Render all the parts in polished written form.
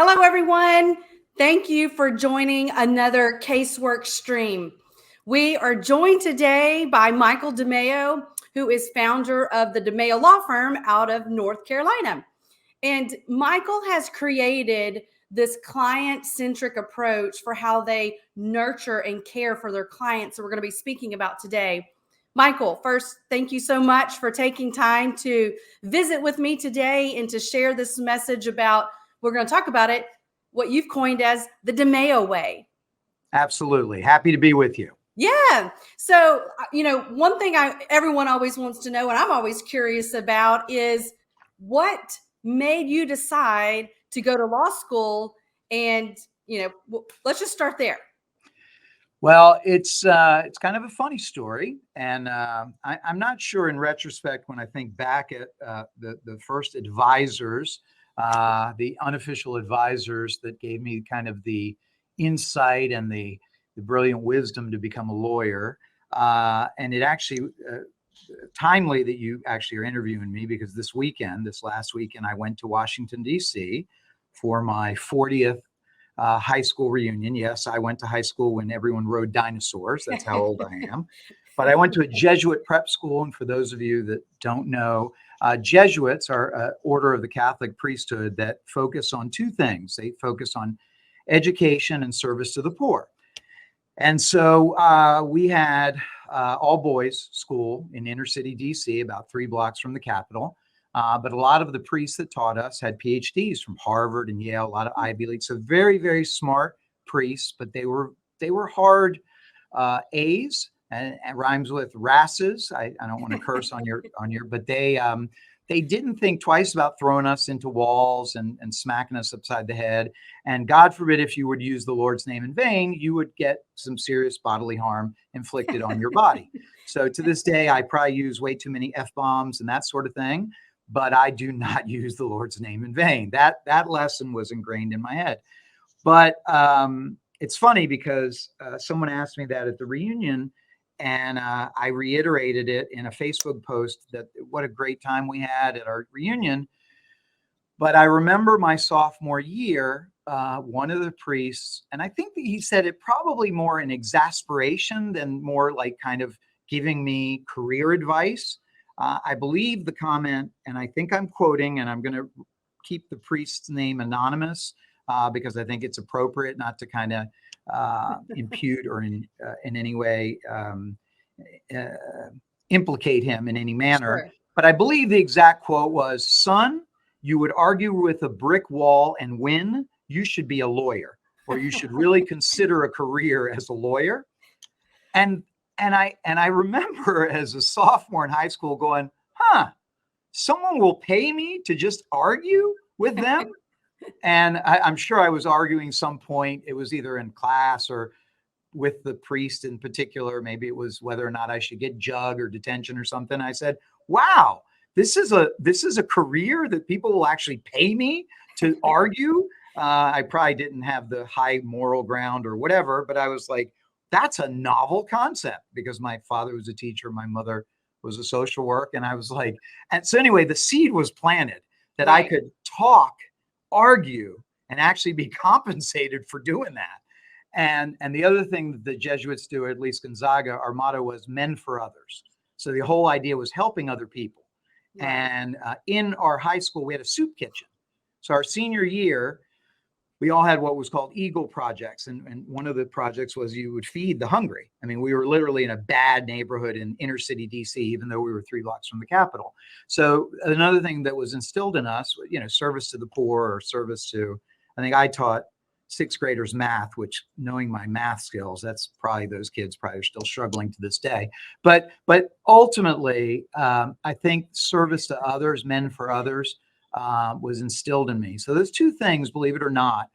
Hello, everyone. Thank you for joining another Casework stream. We are joined today by Michael DeMayo, who is founder of the DeMayo Law Firm out of North Carolina. And Michael has created this client-centric approach for how they nurture and care for their clients that we're going to be speaking about today. Michael, first, thank you so much for taking time to visit with me today and to share this message about, we're going to talk about it, what you've coined as the DeMayo way. Absolutely. Happy to be with you. Yeah. So, one thing everyone always wants to know, and I'm always curious about, is what made you decide to go to law school? And, let's just start there. Well, it's kind of a funny story, and I'm not sure in retrospect when I think back at the first advisors, the unofficial advisors that gave me kind of the insight and the brilliant wisdom to become a lawyer. And it actually timely that you actually are interviewing me, because this last weekend, I went to Washington, D.C. for my 40th high school reunion. Yes, I went to high school when everyone rode dinosaurs. That's how old I am. But I went to a Jesuit prep school. And for those of you that don't know, Jesuits are an order of the Catholic priesthood that focus on two things. They focus on education and service to the poor. And so we had all boys school in inner city DC, about 3 blocks from the Capitol. But a lot of the priests that taught us had PhDs from Harvard and Yale, a lot of Ivy League. So very, very smart priests, but they were hard A's, and rhymes with rasses. I don't want to curse on your, but they didn't think twice about throwing us into walls and smacking us upside the head. And God forbid, if you would use the Lord's name in vain, you would get some serious bodily harm inflicted on your body. So to this day, I probably use way too many F-bombs and that sort of thing, but I do not use the Lord's name in vain. That lesson was ingrained in my head. But it's funny because someone asked me that at the reunion, and I reiterated it in a Facebook post that what a great time we had at our reunion. But I remember my sophomore year, one of the priests, and I think that he said it probably more in exasperation than more like kind of giving me career advice. I believe the comment, and I think I'm quoting, and I'm going to keep the priest's name anonymous because I think it's appropriate not to kind of impute or in any way implicate him in any manner. Sure. But I believe the exact quote was, "Son, you would argue with a brick wall and win. You should be a lawyer, or you should really consider a career as a lawyer." And I remember as a sophomore in high school going, someone will pay me to just argue with them? And I'm sure I was arguing some point. It was either in class or with the priest in particular. Maybe it was whether or not I should get jug or detention or something. I said, wow, this is a career that people will actually pay me to argue. I probably didn't have the high moral ground or whatever, but I was like, that's a novel concept, because my father was a teacher. My mother was a social work. And I was like, and so anyway, the seed was planted that right. I could talk, argue, and actually be compensated for doing that. And the other thing that the Jesuits do, at least Gonzaga, our motto was men for others. So the whole idea was helping other people. Right. And in our high school, we had a soup kitchen. So our senior year, we all had what was called Eagle projects. And one of the projects was you would feed the hungry. I mean, we were literally in a bad neighborhood in inner city DC, even though we were 3 blocks from the Capitol. So another thing that was instilled in us, service to the poor, or service to, I think I taught 6th graders math, which, knowing my math skills, that's probably, those kids probably are still struggling to this day. But ultimately, I think service to others, men for others, was instilled in me. So those two things, believe it or not,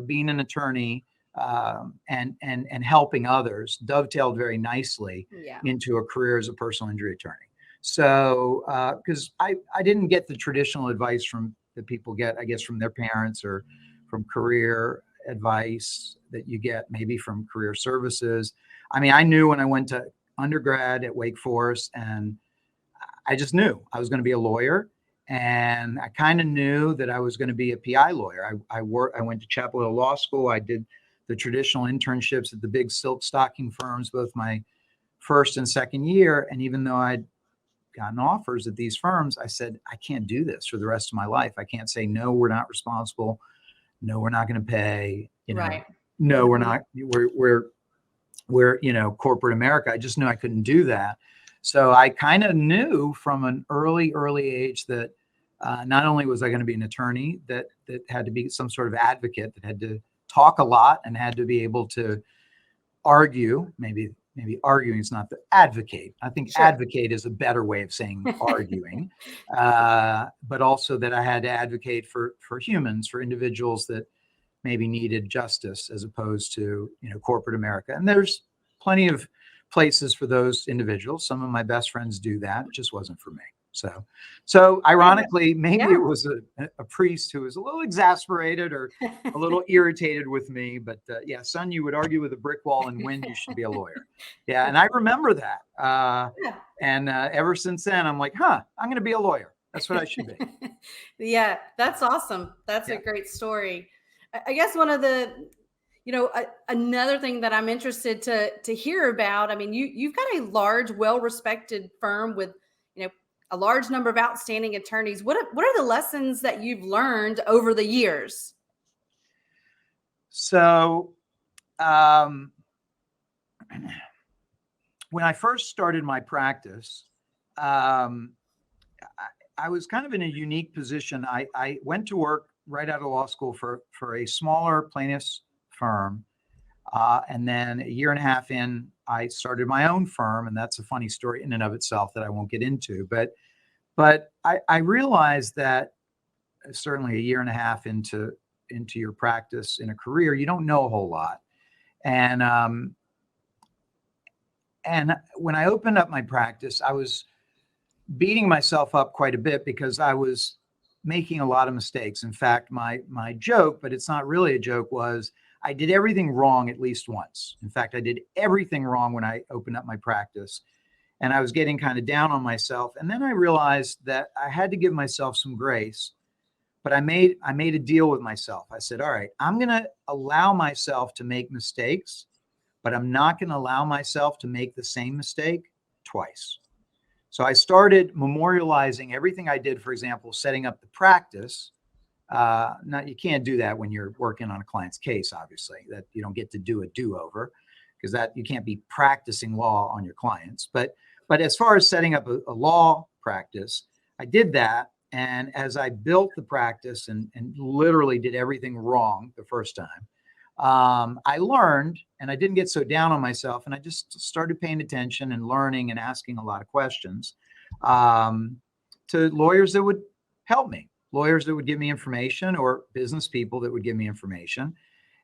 being an attorney and helping others dovetailed very nicely into a career as a personal injury attorney. So because I didn't get the traditional advice that people get, I guess, from their parents, or from career advice that you get maybe from career services. I mean, I knew when I went to undergrad at Wake Forest, and I just knew I was going to be a lawyer. And I kind of knew that I was going to be a PI lawyer. I went to Chapel Hill Law School. I did the traditional internships at the big silk stocking firms, both my first and second year. And even though I'd gotten offers at these firms, I said, I can't do this for the rest of my life. I can't say, no, we're not responsible. No, we're not going to pay, Right. No, we're not, we're, corporate America. I just knew I couldn't do that. So I kind of knew from an early age that not only was I going to be an attorney, that had to be some sort of advocate, that had to talk a lot and had to be able to argue. Maybe arguing is not the advocate. I think Sure. advocate is a better way of saying arguing, but also that I had to advocate for humans, for individuals that maybe needed justice as opposed to, corporate America. And there's plenty of places for those individuals. Some of my best friends do that. It just wasn't for me. So ironically, maybe Yeah. it was a priest who was a little exasperated or a little irritated with me, but yeah, son, you would argue with a brick wall and win. You should be a lawyer. Yeah. And I remember that. Yeah. And ever since then, I'm like, I'm going to be a lawyer. That's what I should be. Yeah, that's awesome. That's a great story. I guess one of the, another thing that I'm interested to hear about. I mean, you've got a large, well-respected firm with, a large number of outstanding attorneys. What are the lessons that you've learned over the years? So, when I first started my practice, I was kind of in a unique position. I went to work right out of law school for a smaller plaintiffs firm. And then a year and a half in, I started my own firm. And that's a funny story in and of itself that I won't get into. But I realized that certainly a year and a half into your practice in a career, you don't know a whole lot. And when I opened up my practice, I was beating myself up quite a bit because I was making a lot of mistakes. In fact, my joke, but it's not really a joke, was I did everything wrong at least once. In fact, I did everything wrong when I opened up my practice, and I was getting kind of down on myself. And then I realized that I had to give myself some grace, but I made a deal with myself. I said, all right, I'm going to allow myself to make mistakes, but I'm not going to allow myself to make the same mistake twice. So I started memorializing everything I did. For example, setting up the practice. Now, you can't do that when you're working on a client's case, obviously, that you don't get to do a do-over, because that you can't be practicing law on your clients. But as far as setting up a law practice, I did that. And as I built the practice and literally did everything wrong the first time, I learned, and I didn't get so down on myself, and I just started paying attention and learning and asking a lot of questions to lawyers that would help me, lawyers that would give me information, or business people that would give me information.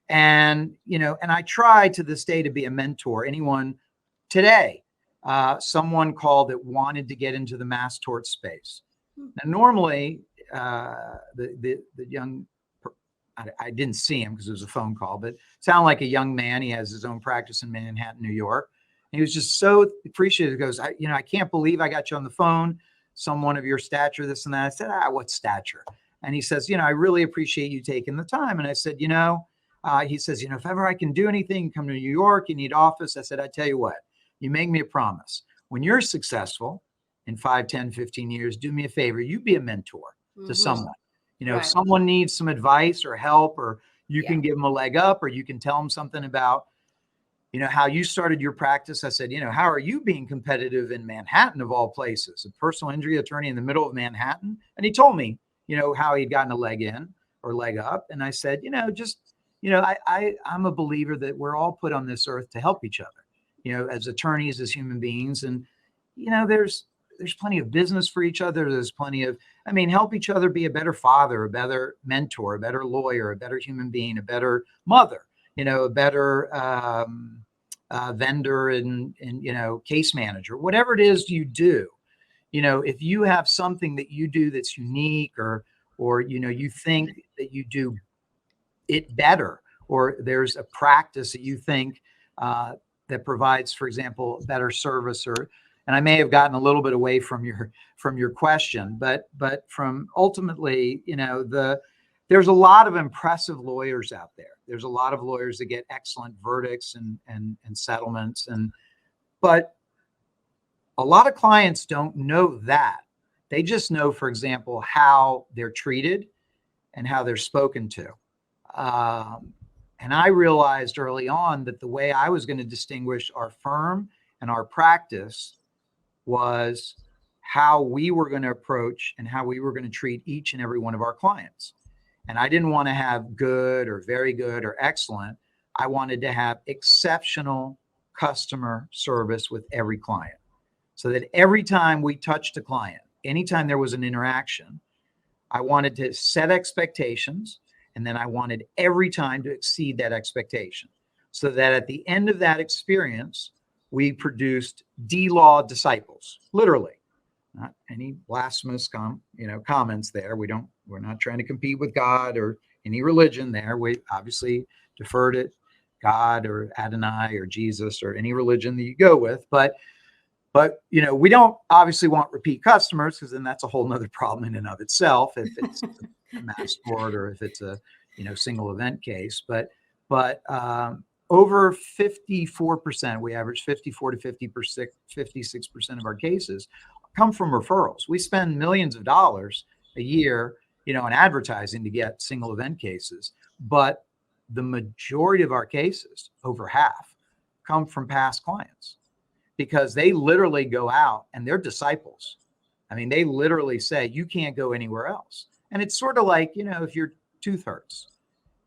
And, and I try to this day to be a mentor. Anyone today, someone called that wanted to get into the mass tort space. Now, normally, the young, I didn't see him because it was a phone call, but sounded like a young man. He has his own practice in Manhattan, New York. And he was just so appreciative. He goes, I can't believe I got you on the phone. Someone of your stature, this and that. I said, what stature? And he says, I really appreciate you taking the time. And I said, he says, if ever I can do anything, come to New York, you need office. I said, I tell you what, you make me a promise. When you're successful in 5, 10, 15 years, do me a favor. You be a mentor to someone. If someone needs some advice or help, or you can give them a leg up, or you can tell them something about, how you started your practice. I said, how are you being competitive in Manhattan of all places, a personal injury attorney in the middle of Manhattan? And he told me, how he'd gotten a leg in or leg up. And I said, I'm a believer that we're all put on this earth to help each other, as attorneys, as human beings. And, there's plenty of business for each other. There's plenty of, help each other be a better father, a better mentor, a better lawyer, a better human being, a better mother, a better vendor and case manager, whatever it is you do. If you have something that you do that's unique, or you think that you do it better, or there's a practice that you think that provides, for example, better service, or and I may have gotten a little bit away from your question, but from ultimately, there's a lot of impressive lawyers out there. There's a lot of lawyers that get excellent verdicts and settlements, but a lot of clients don't know that. They just know, for example, how they're treated and how they're spoken to. And I realized early on that the way I was going to distinguish our firm and our practice was how we were going to approach and how we were going to treat each and every one of our clients. And I didn't want to have good or very good or excellent. I wanted to have exceptional customer service with every client, so that every time we touched a client, anytime there was an interaction, I wanted to set expectations, and then I wanted every time to exceed that expectation, so that at the end of that experience, we produced D-Law disciples, literally. Not any blasphemous comments there. We're not trying to compete with God or any religion there. We obviously defer to God or Adonai or Jesus or any religion that you go with. But we don't obviously want repeat customers, because then that's a whole nother problem in and of itself, if it's a mass tort or if it's a single event case. But over 54%, we average 54 to 50%, 56% of our cases come from referrals. We spend millions of dollars a year, on advertising to get single event cases, but the majority of our cases, over half, come from past clients, because they literally go out and they're disciples. I mean, they literally say, you can't go anywhere else. And it's sort of like, if your tooth hurts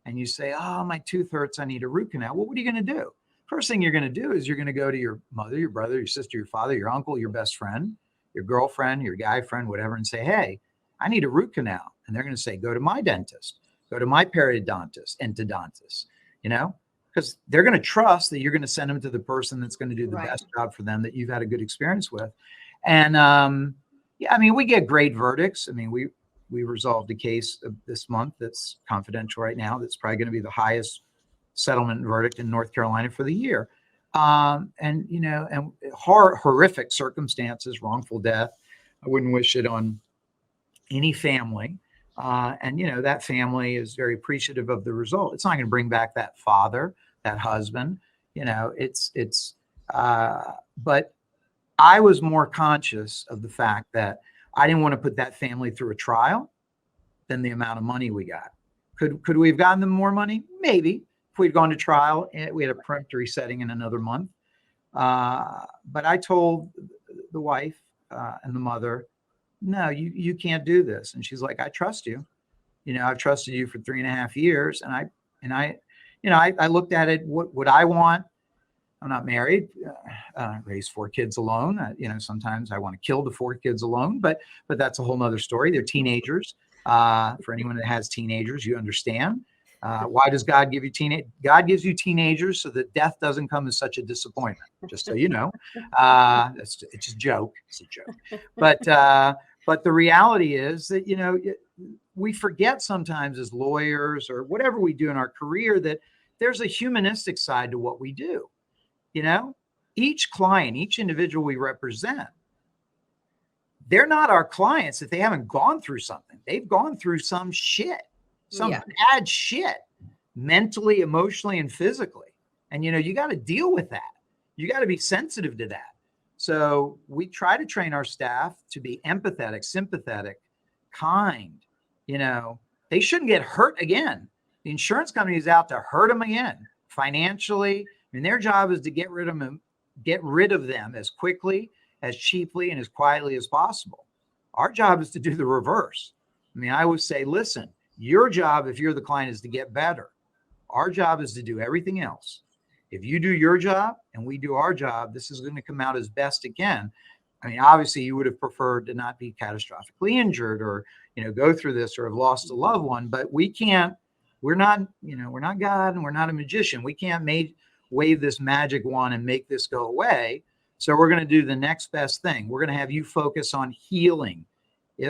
and you say, oh, my tooth hurts, I need a root canal. Well, what are you going to do? First thing you're going to do is you're going to go to your mother, your brother, your sister, your father, your uncle, your best friend, your girlfriend, your guy friend, whatever, and say, hey, I need a root canal. And they're going to say, go to my dentist, go to my periodontist, endodontist, because they're going to trust that you're going to send them to the person that's going to do the best job for them, that you've had a good experience with. And we get great verdicts. I mean, we resolved a case this month that's confidential right now. That's probably going to be the highest settlement verdict in North Carolina for the year. And horrific circumstances, wrongful death. I wouldn't wish it on any family. And that family is very appreciative of the result. It's not going to bring back that father, that husband, but I was more conscious of the fact that I didn't want to put that family through a trial than the amount of money we got. Could we have gotten them more money? Maybe. If we'd gone to trial, we had a peremptory setting in another month. But I told the wife and the mother, no, you can't do this. And she's like, I trust you. I've trusted you for 3.5 years. And I looked at it. What would I want? I'm not married, raised 4 kids alone. Sometimes I want to kill the 4 kids alone, but that's a whole nother story. They're teenagers. For anyone that has teenagers, you understand. Why does God give you God gives you teenagers so that death doesn't come as such a disappointment, just so you know. It's a joke. It's a joke. But the reality is that, we forget sometimes as lawyers or whatever we do in our career that there's a humanistic side to what we do. Each client, each individual we represent, they're not our clients if they haven't gone through something. They've gone through some shit, bad shit, mentally, emotionally, and physically. And, you got to deal with that. You got to be sensitive to that. So we try to train our staff to be empathetic, sympathetic, kind. They shouldn't get hurt again. The insurance company is out to hurt them again, financially. And their job is to get rid of them as quickly, as cheaply, and as quietly as possible. Our job is to do the reverse. I always say, listen, your job, if you're the client, is to get better. Our job is to do everything else. If you do your job and we do our job, this is going to come out as best it can. Obviously, you would have preferred to not be catastrophically injured or, go through this or have lost a loved one, but we can't. We're not God and we're not a magician. We can't wave this magic wand and make this go away. So we're going to do the next best thing. We're going to have you focus on healing,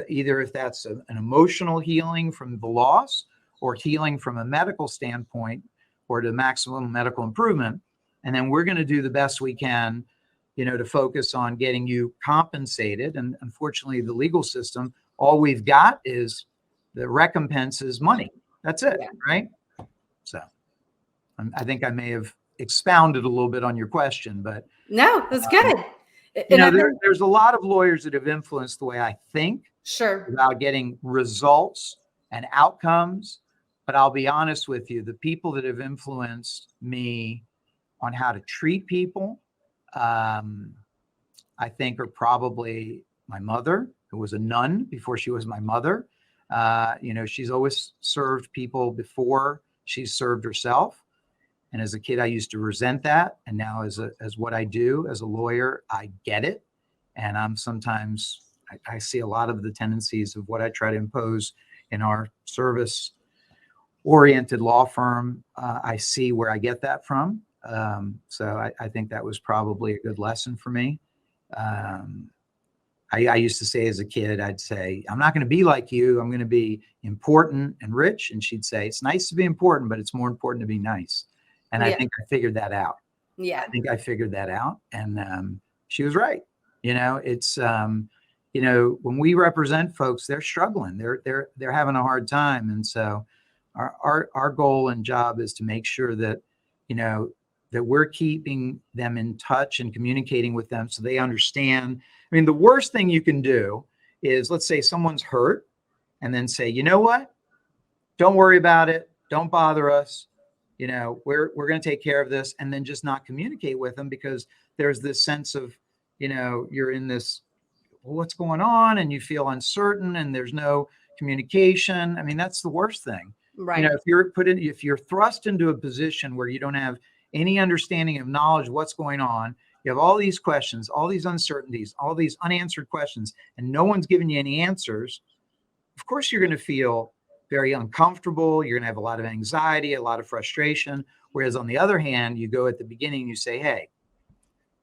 either if that's an emotional healing from the loss or healing from a medical standpoint or to maximum medical improvement. And then we're going to do the best we can, to focus on getting you compensated. And unfortunately, the legal system, all we've got is the recompense is money. That's it, Yeah. right? So I think I may have expounded a little bit on your question, but No, that's good. And I think, there's a lot of lawyers that have influenced the way I think sure. about getting results and outcomes. But I'll be honest with you, the people that have influenced me on how to treat people, I think are probably my mother, who was a nun before she was my mother. She's always served people before she served herself. And as a kid, I used to resent that. And now as what I do as a lawyer, I get it. And I see a lot of the tendencies of what I try to impose in our service oriented law firm. I see where I get that from. So I think that was probably a good lesson for me. I used to say as a kid, I'd say, I'm not going to be like you. I'm going to be important and rich. And she'd say, it's nice to be important, but it's more important to be nice. And I think I figured that out. Yeah. I think I figured that out. And she was right. It's, when we represent folks, they're struggling. They're having a hard time. And so our goal and job is to make sure that, that we're keeping them in touch and communicating with them so they understand. I mean, the worst thing you can do is, let's say someone's hurt and then say, you know what? Don't worry about it. Don't bother us. We're going to take care of this, and then just not communicate with them because there's this sense of, you're in this, what's going on, and you feel uncertain and there's no communication. I mean, that's the worst thing. Right. If you're thrust into a position where you don't have any understanding of knowledge of what's going on, you have all these questions, all these uncertainties, all these unanswered questions, and no one's giving you any answers. Of course, you're going to feel very uncomfortable. You're going to have a lot of anxiety, a lot of frustration. Whereas on the other hand, you go at the beginning, you say, hey,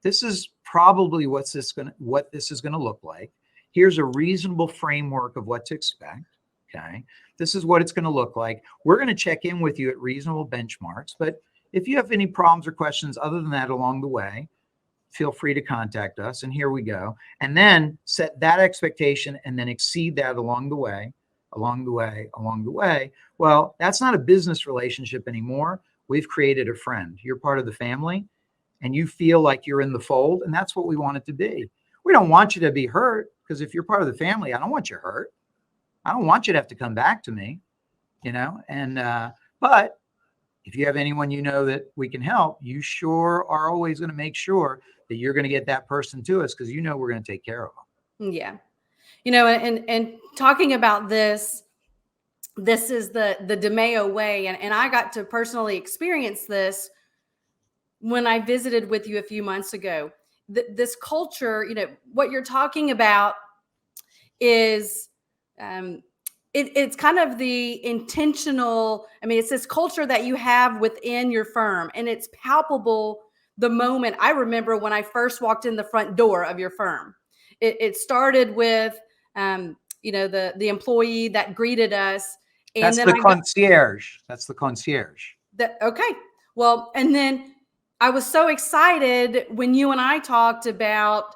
this is probably what this is going to look like. Here's a reasonable framework of what to expect. Okay. This is what it's going to look like. We're going to check in with you at reasonable benchmarks. But if you have any problems or questions other than that along the way, feel free to contact us. And here we go. And then set that expectation and then exceed that along the way. Well, that's not a business relationship anymore. We've created a friend. You're part of the family and you feel like you're in the fold. And that's what we want it to be. We don't want you to be hurt, because if you're part of the family, I don't want you hurt. I don't want you to have to come back to me, but if you have anyone that we can help, you sure are always going to make sure that you're going to get that person to us, because we're going to take care of them. Yeah. And talking about this is the DeMayo way. And I got to personally experience this when I visited with you a few months ago. This culture, what you're talking about is, it's kind of the intentional, it's this culture that you have within your firm, and it's palpable the moment. I remember when I first walked in the front door of your firm. It started with, the employee that greeted us. And that's then the concierge. That's the concierge. Okay. Well, and then I was so excited when you and I talked about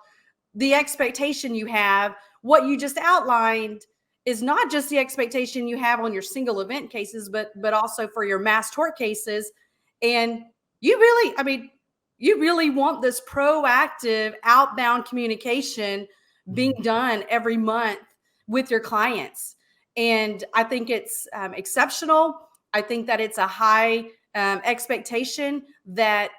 the expectation you have. What you just outlined is not just the expectation you have on your single event cases, but also for your mass tort cases. And you really want this proactive outbound communication being done every month with your clients. And I think it's exceptional. I think that it's a high expectation that,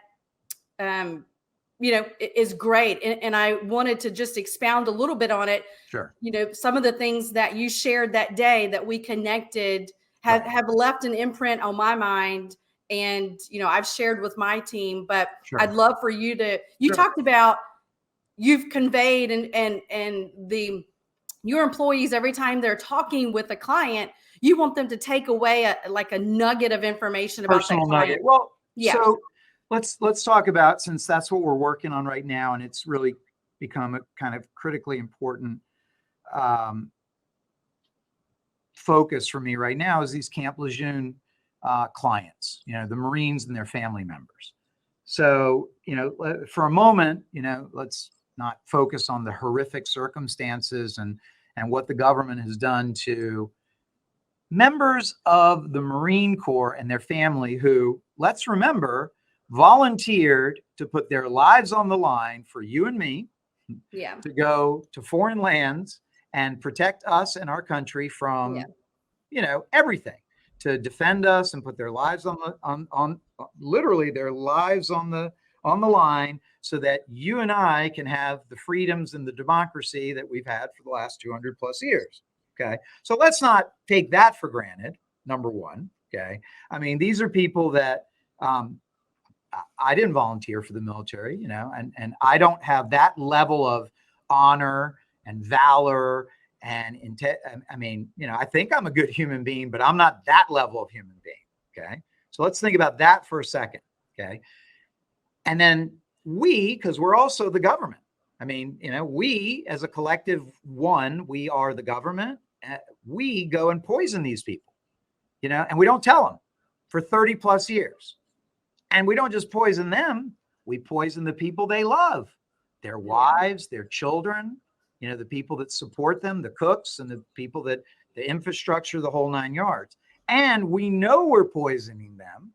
is great. And I wanted to just expound a little bit on it. Sure. Some of the things that you shared that day that we connected have left an imprint on my mind. And, I've shared with my team, but sure. I'd love for you to, you talked about, you've conveyed your employees, every time they're talking with a client, you want them to take away a nugget of information about personal that client. nugget. Well, yeah. So let's talk about, since that's what we're working on right now, and it's really become a kind of critically important focus for me right now, is these Camp Lejeune clients, the Marines and their family members. So, for a moment, let's not focus on the horrific circumstances and what the government has done to members of the Marine Corps and their family who, let's remember, volunteered to put their lives on the line for you and me, to go to foreign lands and protect us and our country from, everything, to defend us and put their lives on literally their lives on the line so that you and I can have the freedoms and the democracy that we've had for the last 200 plus years. Okay. So let's not take that for granted. Number one. Okay. I mean, these are people that, I didn't volunteer for the military, and I don't have that level of honor and valor and I mean, I think I'm a good human being, but I'm not that level of human being. Okay. So let's think about that for a second. Okay. And then because we're also the government. I mean, we as a collective we are the government. We go and poison these people, and we don't tell them for 30 plus years. And we don't just poison them. We poison the people they love, their wives, their children, the people that support them, the cooks and the people the infrastructure, the whole 9 yards. And we know we're poisoning them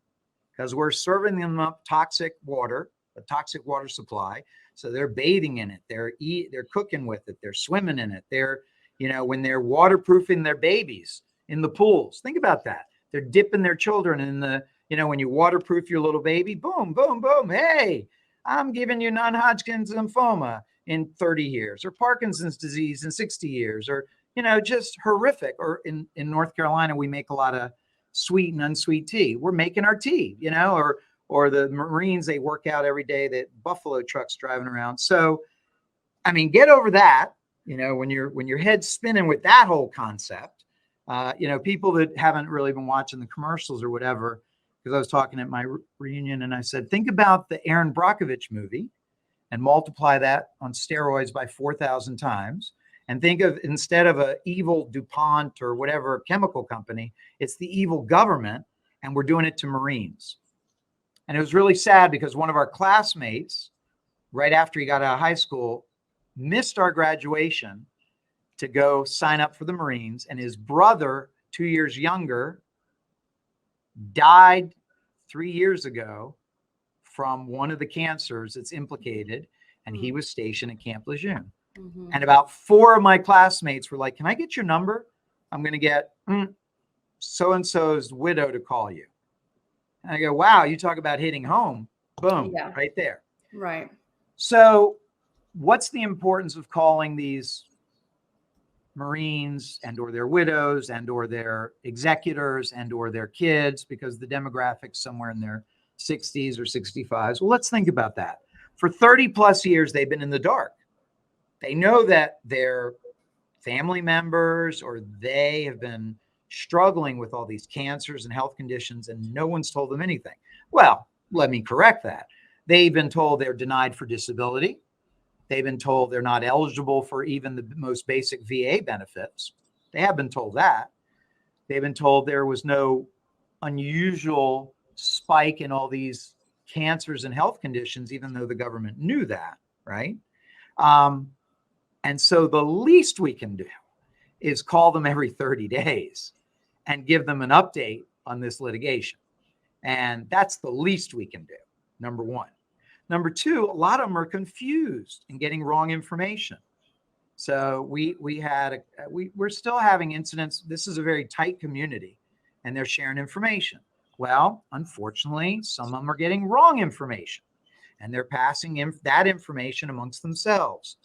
because we're serving them up toxic water, a toxic water supply. So they're bathing in it. They're cooking with it. They're swimming in it. They're, when they're waterproofing their babies in the pools, think about that. They're dipping their children in the, when you waterproof your little baby, boom, boom, boom. Hey, I'm giving you non-Hodgkin's lymphoma in 30 years or Parkinson's disease in 60 years or, just horrific. Or in North Carolina, we make a lot of sweet and unsweet tea. We're making our tea, or the Marines, they work out every day, that buffalo trucks driving around. So, I mean, get over that, when your head's spinning with that whole concept, people that haven't really been watching the commercials or whatever, because I was talking at my reunion and I said, think about the Aaron Brockovich movie and multiply that on steroids by 4,000 times. And think of, instead of a evil DuPont or whatever chemical company, it's the evil government. And we're doing it to Marines. And it was really sad because one of our classmates, right after he got out of high school, missed our graduation to go sign up for the Marines. And his brother, 2 years younger, died 3 years ago from one of the cancers that's implicated. And he was stationed at Camp Lejeune. Mm-hmm. And about 4 of my classmates were like, can I get your number? I'm going to get so-and-so's widow to call you. And I go, wow, you talk about hitting home. Boom, right there. Right. So what's the importance of calling these Marines and or their widows and or their executors and or their kids, because the demographics somewhere in their 60s or 65s? Well, let's think about that. For 30 plus years, they've been in the dark. They know that their family members or they have been struggling with all these cancers and health conditions, and no one's told them anything. Well, let me correct that. They've been told they're denied for disability. They've been told they're not eligible for even the most basic VA benefits. They have been told that. They've been told there was no unusual spike in all these cancers and health conditions, even though the government knew that, right? And so the least we can do is call them every 30 days and give them an update on this litigation. And that's the least we can do, number one. Number two, a lot of them are confused and getting wrong information. So we're still having incidents. This is a very tight community and they're sharing information. Well, unfortunately, some of them are getting wrong information and they're passing that information amongst themselves.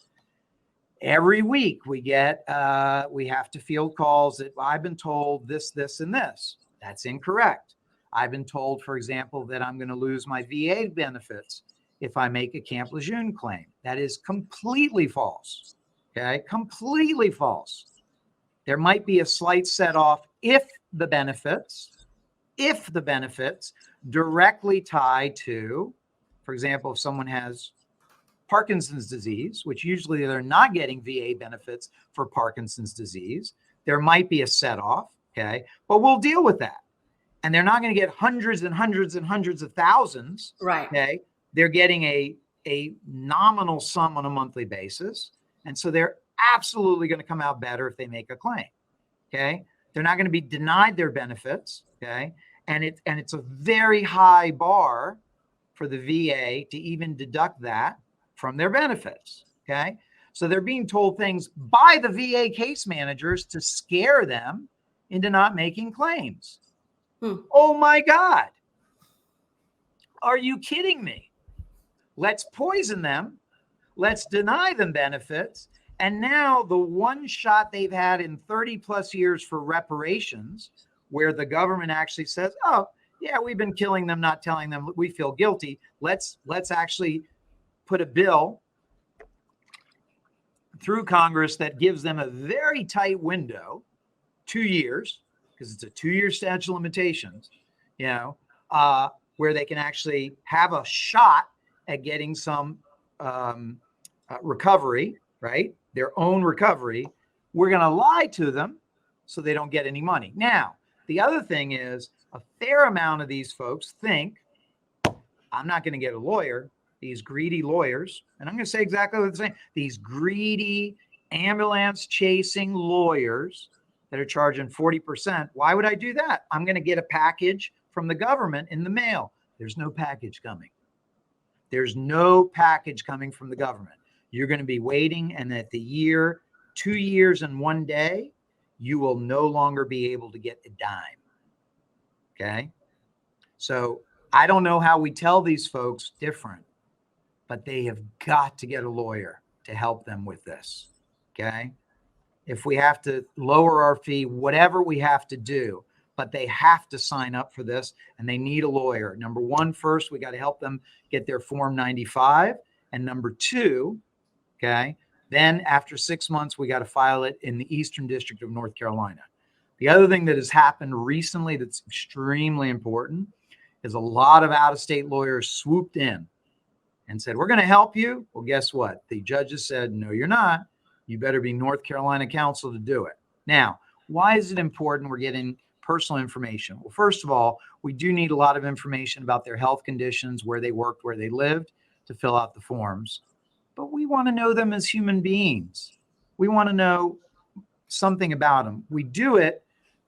Every week we have to field calls that I've been told this, this, and this. That's incorrect. I've been told, for example, that I'm going to lose my VA benefits if I make a Camp Lejeune claim. That is completely false. Okay, completely false. There might be a slight set off if the benefits directly tie to, for example, if someone has Parkinson's disease, which usually they're not getting VA benefits for Parkinson's disease, there might be a set off. Okay, but we'll deal with that. And they're not going to get hundreds and hundreds and hundreds of thousands. Right. Okay. they're getting a nominal sum on a monthly basis. And so they're absolutely going to come out better if they make a claim. Okay. They're not going to be denied their benefits. Okay. And it's a very high bar for the VA to even deduct that from their benefits. Okay. So they're being told things by the VA case managers to scare them into not making claims. Oh my God. Are you kidding me? Let's poison them. Let's deny them benefits. And now the one shot they've had in 30 plus years for reparations, where the government actually says, oh, yeah, we've been killing them, not telling them we feel guilty. Let's actually put a bill through Congress that gives them a very tight window, 2 years, because it's a 2-year statute of limitations, where they can actually have a shot at getting some recovery, right? Their own recovery. We're going to lie to them so they don't get any money. Now, the other thing is a fair amount of these folks think, I'm not going to get a lawyer. These greedy lawyers, and I'm going to say exactly what they're saying, these greedy ambulance chasing lawyers that are charging 40%. Why would I do that? I'm going to get a package from the government in the mail. There's no package coming. There's no package coming from the government. You're going to be waiting, and at the year, 2 years and 1 day, you will no longer be able to get a dime. Okay? So I don't know how we tell these folks different, but they have got to get a lawyer to help them with this. Okay? If we have to lower our fee, whatever we have to do, but they have to sign up for this, and they need a lawyer. Number one, first, we got to help them get their Form 95. And number two, okay, then after 6 months, we got to file it in the Eastern District of North Carolina. The other thing that has happened recently that's extremely important is a lot of out-of-state lawyers swooped in and said, we're going to help you. Well, guess what? The judges said, no, you're not. You better be North Carolina counsel to do it. Now, why is it important we're getting personal information? Well, first of all, we do need a lot of information about their health conditions, where they worked, where they lived, to fill out the forms. But we want to know them as human beings. We want to know something about them. We do it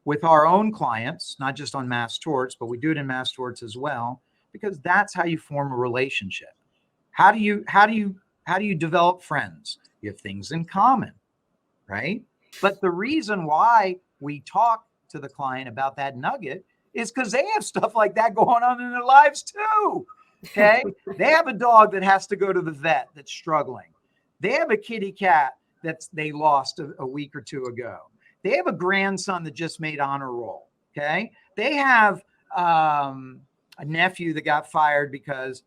with our own clients, not just on mass torts, but we do it in mass torts as well, because that's how you form a relationship. How do you develop friends? You have things in common, right? But the reason why we talk to the client about that nugget is because they have stuff like that going on in their lives too. Okay. They have a dog that has to go to the vet that's struggling. They have a kitty cat they lost a week or two ago. They have a grandson that just made honor roll. Okay. They have a nephew that got fired because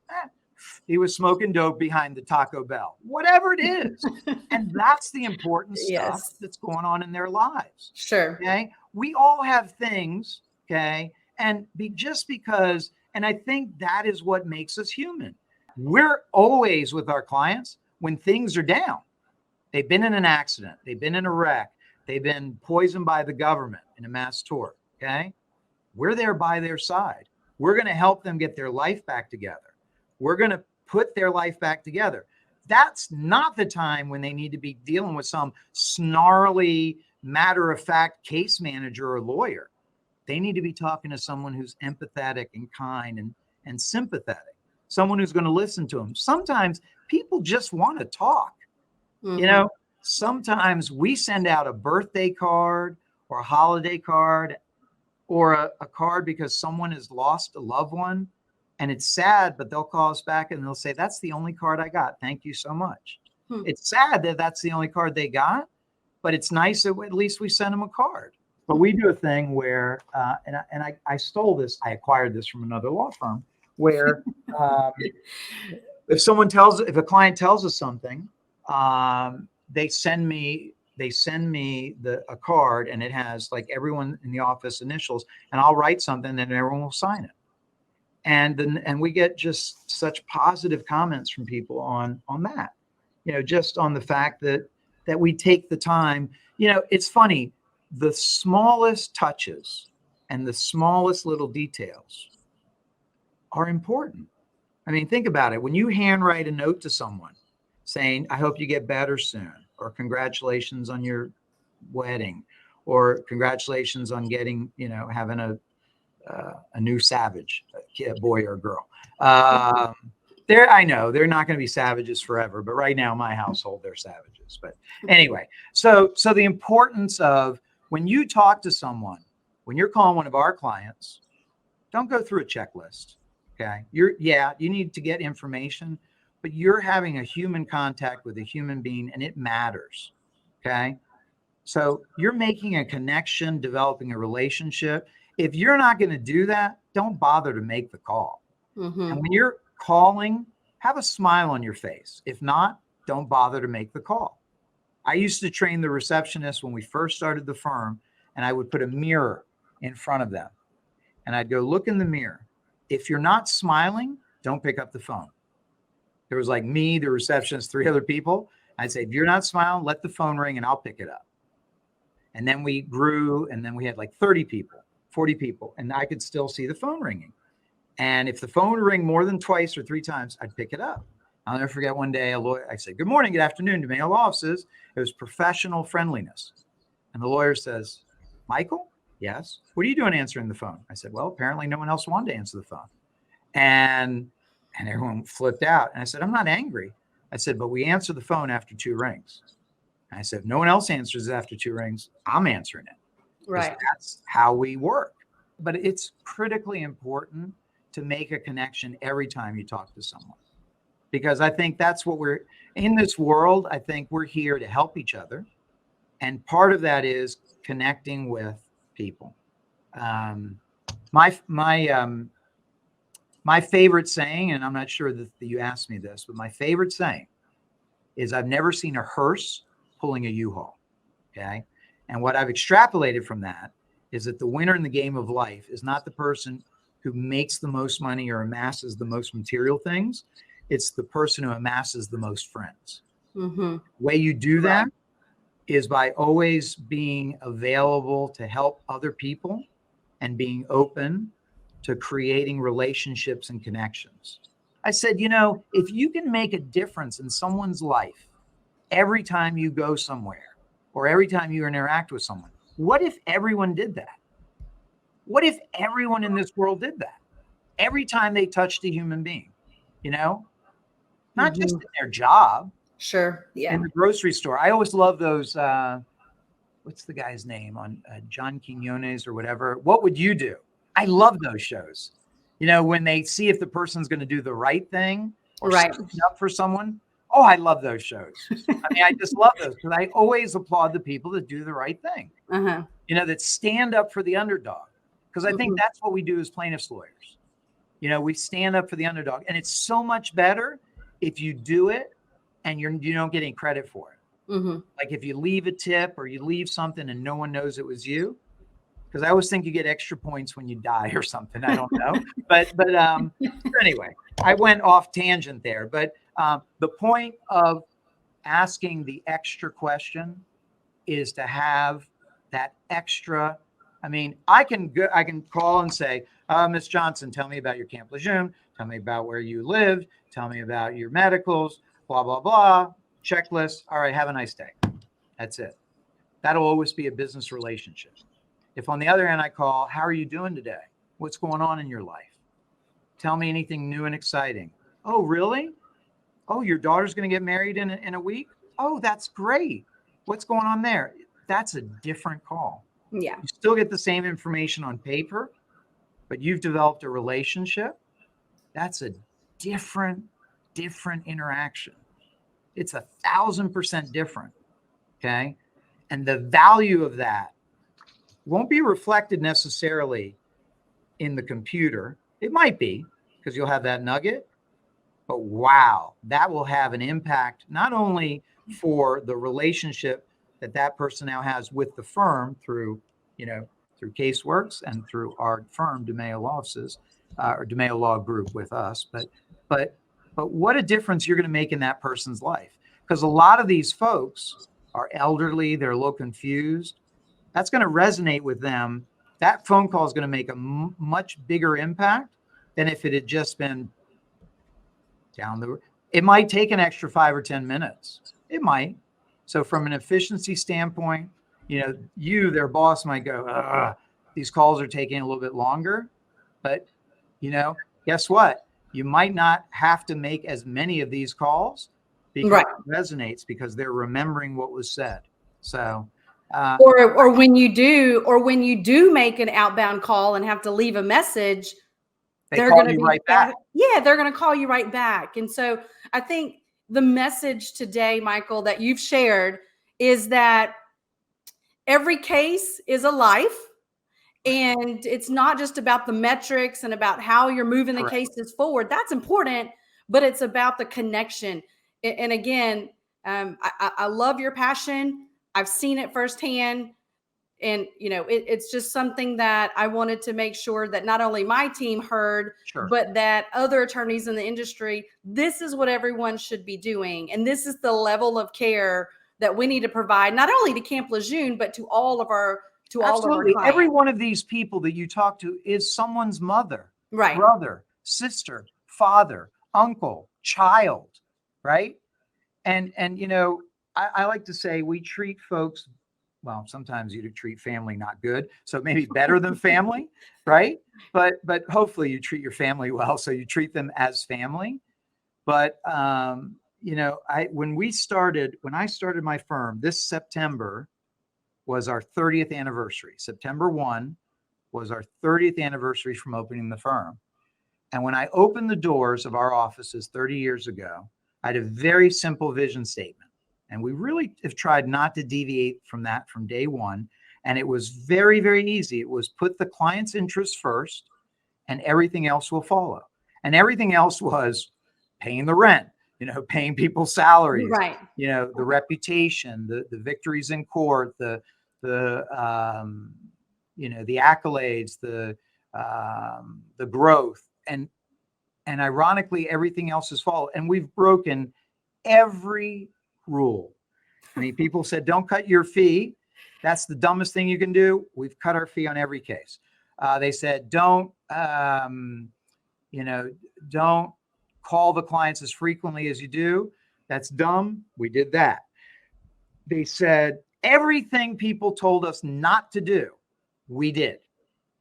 he was smoking dope behind the Taco Bell, whatever it is. And that's the important stuff that's going on in their lives. Sure. Okay. We all have things. Okay. And because, and I think that is what makes us human. We're always with our clients when things are down. They've been in an accident. They've been in a wreck. They've been poisoned by the government in a mass tort. Okay. We're there by their side. We're going to help them get their life back together. We're going to put their life back together. That's not the time when they need to be dealing with some snarly, matter-of-fact case manager or lawyer. They need to be talking to someone who's empathetic and kind and sympathetic, someone who's going to listen to them. Sometimes people just want to talk. Mm-hmm. Sometimes we send out a birthday card or a holiday card or a card because someone has lost a loved one. And it's sad, but they'll call us back and they'll say, that's the only card I got. Thank you so much. It's sad that that's the only card they got, but it's nice that at least we sent them a card. But we do a thing where, and I stole this, I acquired this from another law firm, where if a client tells us something, they send me a card, and it has like everyone in the office initials, and I'll write something and everyone will sign it. And we get just such positive comments from people on that, just on the fact that we take the time. It's funny, the smallest touches and the smallest little details are important. I mean, think about it. When you handwrite a note to someone saying, I hope you get better soon, or congratulations on your wedding, or congratulations on getting, having a new savage, a boy or a girl. I know they're not going to be savages forever, but right now in my household, they're savages. But anyway, so the importance of when you talk to someone, when you're calling one of our clients, don't go through a checklist. Okay. You need to get information, but you're having a human contact with a human being and it matters. Okay. So you're making a connection, developing a relationship. If you're not going to do that, don't bother to make the call. Mm-hmm. And when you're calling, have a smile on your face. If not, don't bother to make the call. I used to train the receptionist when we first started the firm, and I would put a mirror in front of them. And I'd go, look in the mirror. If you're not smiling, don't pick up the phone. There was like me, the receptionist, 3 other people. I'd say, if you're not smiling, let the phone ring and I'll pick it up. And then we grew, and then we had like 30 people, 40 people, and I could still see the phone ringing. And if the phone would ring more than twice or 3 times, I'd pick it up. I'll never forget one day, I said, good morning, good afternoon, DeMayo Law Offices. It was professional friendliness. And the lawyer says, Michael? Yes. What are you doing answering the phone? I said, well, apparently no one else wanted to answer the phone. And everyone flipped out. And I said, I'm not angry. I said, but we answer the phone after 2 rings. And I said, if no one else answers it after 2 rings, I'm answering it. Right. That's how we work. But it's critically important to make a connection every time you talk to someone. Because I think that's what we're in this world. I think we're here to help each other. And part of that is connecting with people. My favorite saying, and I'm not sure that you asked me this, but my favorite saying is I've never seen a hearse pulling a U-Haul. Okay. And what I've extrapolated from that is that the winner in the game of life is not the person who makes the most money or amasses the most material things. It's the person who amasses the most friends. Mm-hmm. The way you do that is by always being available to help other people and being open to creating relationships and connections. I said, if you can make a difference in someone's life every time you go somewhere or every time you interact with someone, what if everyone did that? What if everyone in this world did that? Every time they touched a human being, not just in their job. Sure. Yeah. In the grocery store. I always love those, what's the guy's name on John Quinones or whatever? What would you do? I love those shows. When they see if the person's going to do the right thing or stand up for someone. Oh, I love those shows. I mean, I just love those because I always applaud the people that do the right thing. Uh-huh. That stand up for the underdog. Because I think that's what we do as plaintiffs lawyers. We stand up for the underdog. And it's so much better if you do it and you don't get any credit for it. Mm-hmm. Like if you leave a tip or you leave something and no one knows it was you. Because I always think you get extra points when you die or something. I don't know. but anyway, I went off tangent there. But the point of asking the extra question is to have that extra. I mean, I can call and say, Ms. Johnson, tell me about your Camp Lejeune. Tell me about where you lived. Tell me about your medicals, blah, blah, blah. Checklist. All right, have a nice day. That's it. That'll always be a business relationship. If on the other hand, I call, how are you doing today? What's going on in your life? Tell me anything new and exciting. Oh, really? Oh, your daughter's going to get married in a week? Oh, that's great. What's going on there? That's a different call. Yeah. You still get the same information on paper, but you've developed a relationship. That's a different interaction. It's 1,000% different. Okay. And the value of that won't be reflected necessarily in the computer. It might be because you'll have that nugget, but wow, that will have an impact not only for the relationship that person now has with the firm through Caseworks and through our firm, DeMayo Law Offices, or DeMayo Law Group with us, but what a difference you're going to make in that person's life. Because a lot of these folks are elderly, they're a little confused. That's going to resonate with them. That phone call is going to make a much bigger impact than if it had just been It might take an extra 5 or 10 minutes. It might. So from an efficiency standpoint, their boss might go, "Ugh, these calls are taking a little bit longer," but guess what? You might not have to make as many of these calls because Right. it resonates, because they're remembering what was said. So, or when you do make an outbound call and have to leave a message, they're going to be right back. Yeah, they're going to call you right back. And so I think the message today, Michael, that you've shared is that every case is a life. And it's not just about the metrics and about how you're moving the cases forward. That's important, but it's about the connection. And again, I love your passion. I've seen it firsthand. And, it's just something that I wanted to make sure that not only my team heard, but that other attorneys in the industry, this is what everyone should be doing. And this is the level of care that we need to provide, not only to Camp Lejeune, but to all of our Absolutely. clients. Every one of these people that you talk to is someone's mother, brother, sister, father, uncle, child, right? And I like to say we treat folks, well, sometimes you treat family not good, so maybe better than family, right? But hopefully you treat your family well, so you treat them as family. But when I started my firm this September was our 30th anniversary. September 1 was our 30th anniversary from opening the firm. And when I opened the doors of our offices 30 years ago, I had a very simple vision statement. And we really have tried not to deviate from that from day one. And it was very, very easy. It was put the client's interests first and everything else will follow. And everything else was paying the rent, paying people's salaries, the reputation, the victories in court, the accolades, the growth, and ironically, everything else is followed. And we've broken every rule. I mean, people said, don't cut your fee. That's the dumbest thing you can do. We've cut our fee on every case. They said, don't call the clients as frequently as you do. That's dumb. We did that. They said, everything people told us not to do, we did.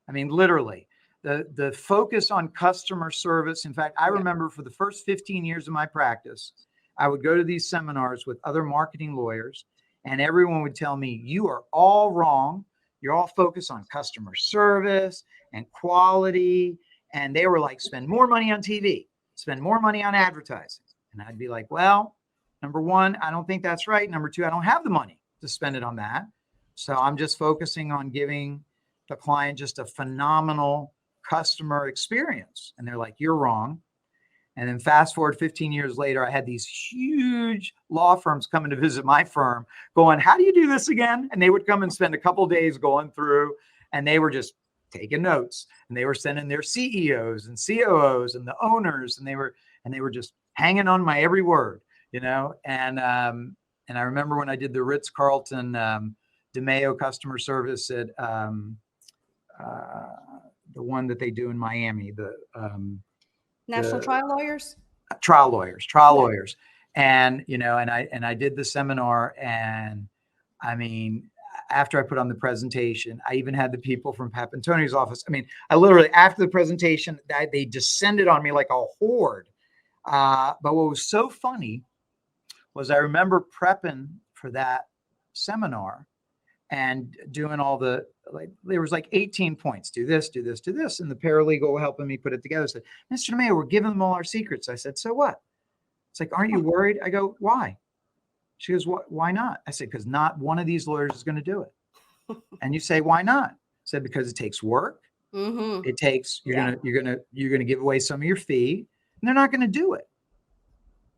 I mean, literally, the focus on customer service. In fact, I remember for the first 15 years of my practice, I would go to these seminars with other marketing lawyers, and everyone would tell me, you are all wrong. You're all focused on customer service and quality. And they were like, spend more money on TV, spend more money on advertising. And I'd be like, well, number one, I don't think that's right. Number two, I don't have the money to spend it on that. So I'm just focusing on giving the client just a phenomenal customer experience. And they're like, you're wrong. And then fast forward 15 years later, I had these huge law firms coming to visit my firm going, how do you do this again? And they would come and spend a couple of days going through, and they were just taking notes, and they were sending their CEOs and COOs and the owners, and they were just hanging on my every word, and I remember when I did the Ritz-Carlton DeMayo customer service at the one that they do in Miami, the National Trial Lawyers. Trial lawyers. And, and I did the seminar, and I mean, after I put on the presentation, I even had the people from Papantoni's office. I mean, I literally, after the presentation, they descended on me like a horde. But what was so funny was I remember prepping for that seminar and doing all there was like 18 points, do this, do this, do this. And the paralegal helping me put it together said, Mr. DeMayo, we're giving them all our secrets. I said, so what? It's like, aren't you worried? I go, why? She goes, why not? I said, because not one of these lawyers is going to do it. And you say, why not? I said, because it takes work. It takes, you're going to give away some of your fee, and they're not going to do it.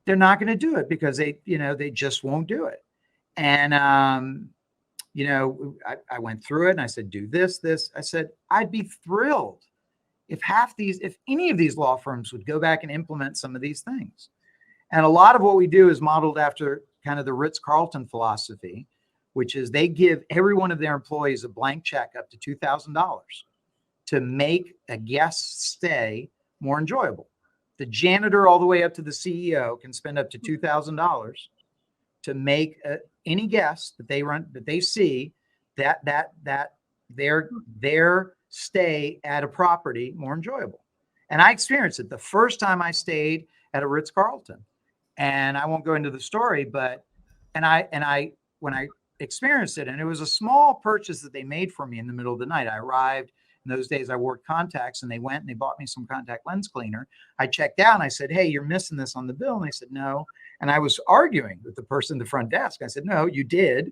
They're not going to do it because they just won't do it. And, I went through it and I said, do this. I said, I'd be thrilled if any of these law firms would go back and implement some of these things. And a lot of what we do is modeled after kind of the Ritz-Carlton philosophy, which is they give every one of their employees a blank check up to $2,000 to make a guest stay more enjoyable. The janitor all the way up to the CEO can spend up to $2,000 to make any guest that they see that their stay at a property more enjoyable. And I experienced it the first time I stayed at a Ritz-Carlton. And I won't go into the story, but when I experienced it, and it was a small purchase that they made for me in the middle of the night. I arrived. In those days, I wore contacts, and they went and they bought me some contact lens cleaner. I checked out and I said, "Hey, you're missing this on the bill." And they said, "No." And I was arguing with the person at the front desk. I said, "No, you did."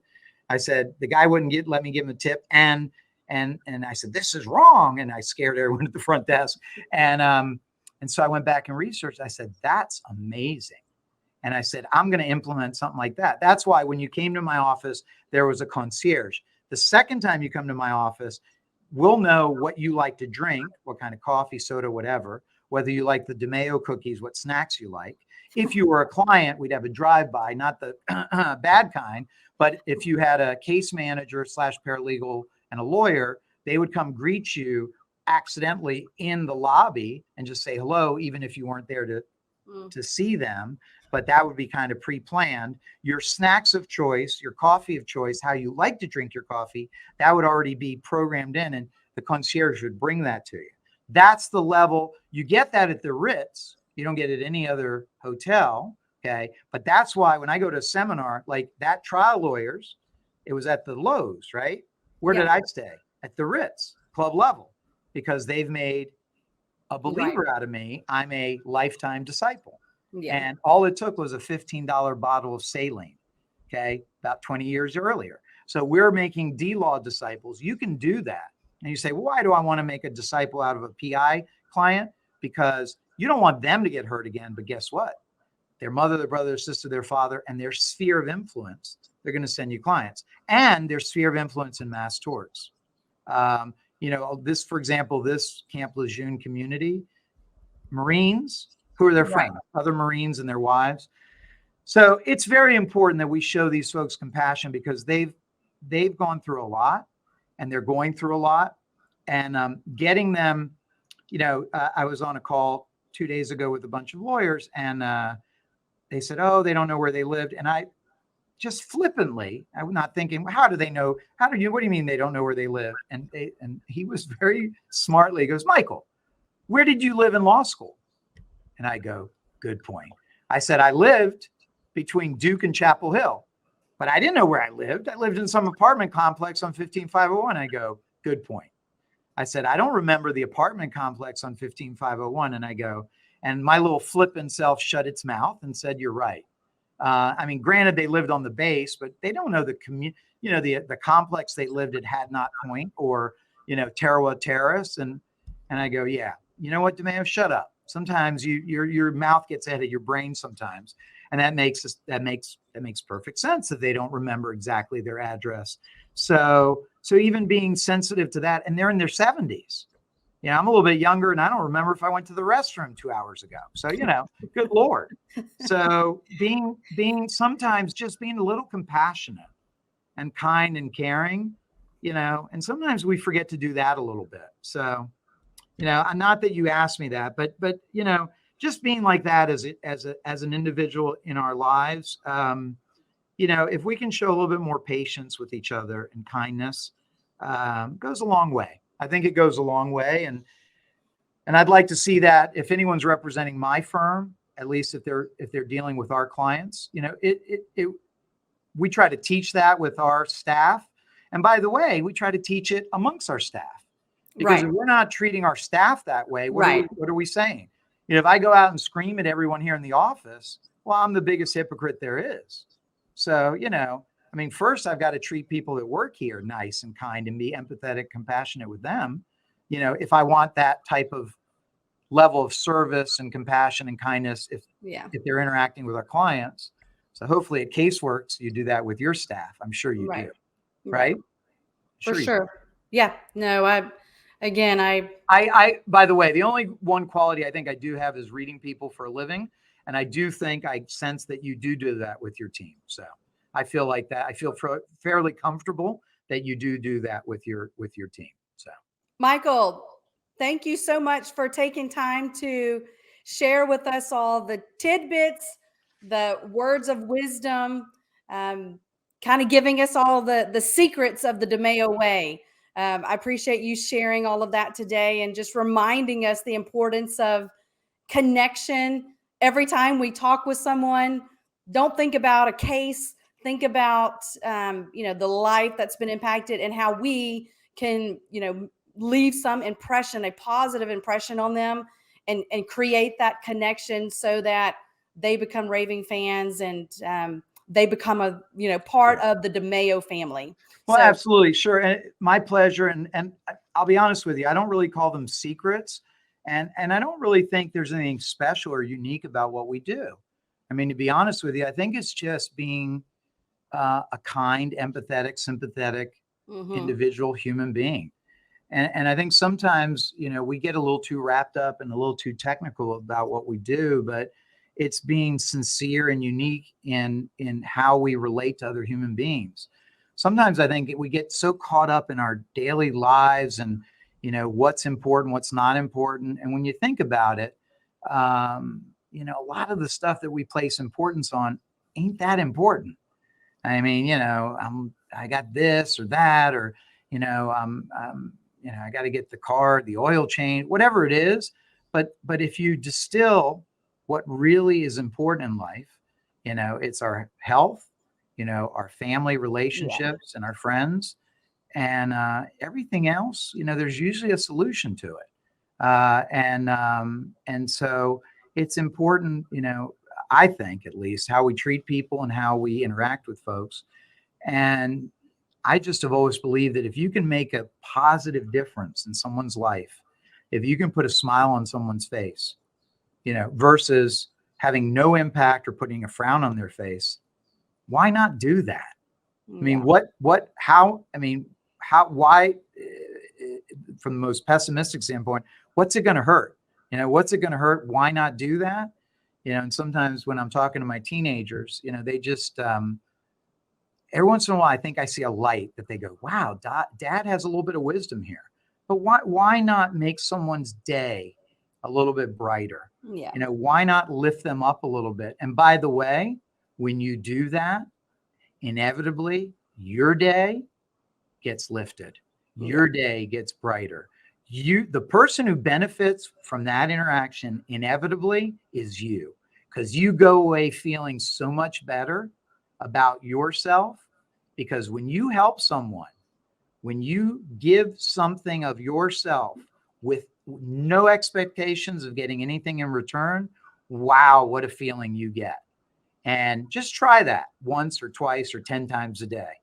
I said, "The guy wouldn't let me give him a tip." And I said, "This is wrong." And I scared everyone at the front desk. And so I went back and researched. I said, "That's amazing." And I said, "I'm going to implement something like that." That's why when you came to my office, there was a concierge. The second time you come to my office, we'll know what you like to drink, what kind of coffee, soda, whatever, whether you like the DeMayo cookies, what snacks you like. If you were a client, we'd have a drive-by, not the bad kind, but if you had a case manager / paralegal and a lawyer, they would come greet you accidentally in the lobby and just say hello, even if you weren't there to see them. But that would be kind of pre-planned. Your snacks of choice, your coffee of choice, how you like to drink your coffee, that would already be programmed in, and the concierge would bring that to you. That's the level. You get that at the Ritz. You don't get it at any other hotel. Okay. But that's why when I go to a seminar, like that trial lawyers, it was at the Lowe's, right? Where did I stay? At the Ritz, club level, because they've made a believer out of me. I'm a lifetime disciple. Yeah. And all it took was a $15 bottle of saline, okay, about 20 years earlier. So we're making D-Law disciples. You can do that. And you say, well, why do I want to make a disciple out of a PI client? Because you don't want them to get hurt again. But guess what? Their mother, their brother, their sister, their father, and their sphere of influence, they're going to send you clients. And their sphere of influence in mass torts. This, for example, this Camp Lejeune community, Marines, who are their friends, other Marines and their wives. So it's very important that we show these folks compassion because they've gone through a lot and they're going through a lot, and getting them, I was on a call 2 days ago with a bunch of lawyers, and they said, oh, they don't know where they lived. And I just flippantly, I'm not thinking, well, how do they know? What do you mean they don't know where they live? And he was very smartly, he goes, Michael, where did you live in law school? And I go, good point. I said, I lived between Duke and Chapel Hill, but I didn't know where I lived. I lived in some apartment complex on 15501. I go, good point. I said, I don't remember the apartment complex on 15501. And I go, and my little flippant self shut its mouth and said, you're right. Granted, they lived on the base, but they don't know the complex they lived at had not Point or, Tarawa Terrace. And I go, yeah, you know what, DeMayo, shut up. Sometimes your mouth gets ahead of your brain sometimes. And that makes perfect sense that they don't remember exactly their address. So even being sensitive to that, and they're in their 70s. I'm a little bit younger and I don't remember if I went to the restroom 2 hours ago. So, good Lord. So sometimes just being a little compassionate and kind and caring, and sometimes we forget to do that a little bit. So, not that you asked me that, but just being like that as an individual in our lives, if we can show a little bit more patience with each other and kindness, goes a long way. I think it goes a long way. And I'd like to see that if anyone's representing my firm, at least if they're dealing with our clients, we try to teach that with our staff. And by the way, we try to teach it amongst our staff. Because if we're not treating our staff that way, what are we saying? If I go out and scream at everyone here in the office, well, I'm the biggest hypocrite there is. So, first I've got to treat people that work here nice and kind and be empathetic, compassionate with them. If I want that type of level of service and compassion and kindness, if they're interacting with our clients. So hopefully at Caseworks, you do that with your staff. I'm sure you do. Right? For sure. Yeah. No, I, by the way, the only one quality I think I do have is reading people for a living. And I do think I sense that you do that with your team. So I feel like that. I feel fairly comfortable that you do that with your team. So, Michael, thank you so much for taking time to share with us all the tidbits, the words of wisdom, kind of giving us all the secrets of the DeMayo way. I appreciate you sharing all of that today and just reminding us the importance of connection. Every time we talk with someone, don't think about a case, think about the life that's been impacted and how we can leave some impression, a positive impression on them, and create that connection so that they become raving fans and they become a part of the DeMayo family. Well, So absolutely, sure, and my pleasure. And I'll be honest with you, I don't really call them secrets, and I don't really think there's anything special or unique about what we do. I mean, to be honest with you, I think it's just being a kind, empathetic, sympathetic individual human being. And I think sometimes, we get a little too wrapped up and a little too technical about what we do, but it's being sincere and unique in how we relate to other human beings. Sometimes I think we get so caught up in our daily lives and, what's important, what's not important. And when you think about it, a lot of the stuff that we place importance on ain't that important. I mean, I got this or that, or, I got to get the car, the oil change, whatever it is. But if you distill what really is important in life, it's our health, our family relationships and our friends, and everything else. There's usually a solution to it, and so it's important. I think at least how we treat people and how we interact with folks. And I just have always believed that if you can make a positive difference in someone's life, if you can put a smile on someone's face, versus having no impact or putting a frown on their face, why not do that? I mean, why, from the most pessimistic standpoint, what's it going to hurt? What's it going to hurt? Why not do that? And sometimes when I'm talking to my teenagers, they just, every once in a while, I think I see a light that they go, wow, dad has a little bit of wisdom here. But why not make someone's day a little bit brighter? yeah. Why not lift them up a little bit? And by the way, when you do that, inevitably your day gets lifted. Your day gets brighter. The person who benefits from that interaction inevitably is you, because you go away feeling so much better about yourself. Because when you help someone, when you give something of yourself with no expectations of getting anything in return, wow, what a feeling you get. And just try that once or twice or 10 times a day.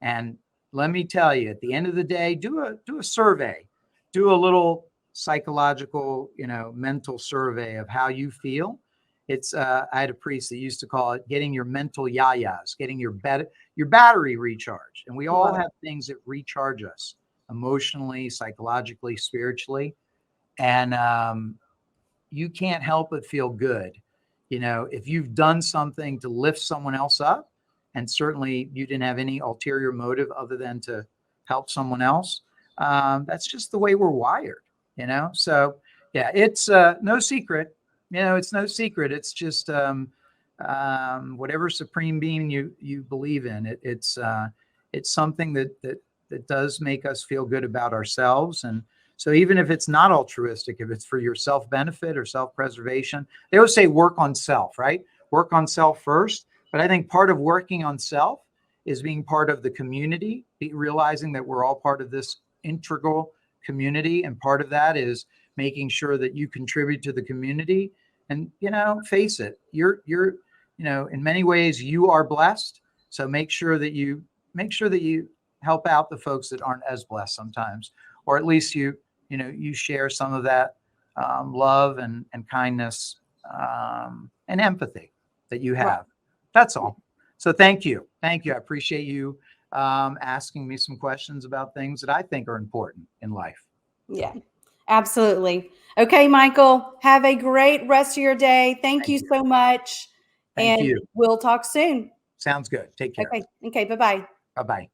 And let me tell you, at the end of the day, do a survey, do a little psychological, mental survey of how you feel. It's I had a priest that used to call it getting your mental yayas, getting your battery recharged. And we all have things that recharge us emotionally, psychologically, spiritually. And you can't help but feel good. If you've done something to lift someone else up, and certainly you didn't have any ulterior motive other than to help someone else, that's just the way we're wired, So yeah, it's no secret. It's no secret. It's just whatever supreme being you believe in. It's something that does make us feel good about ourselves. And so even if it's not altruistic, if it's for your self-benefit or self-preservation, they always say work on self, right? Work on self first. But I think part of working on self is being part of the community, realizing that we're all part of this integral community. And part of that is making sure that you contribute to the community. And, face it, you're, in many ways you are blessed. So make sure that you help out the folks that aren't as blessed sometimes, or at least you share some of that love and kindness and empathy that you have. Right. That's all. So thank you. I appreciate you asking me some questions about things that I think are important in life. Yeah, absolutely. Okay, Michael, have a great rest of your day. Thank you so much. Thank you. We'll talk soon. Sounds good. Take care. Okay. Bye-bye. Bye-bye.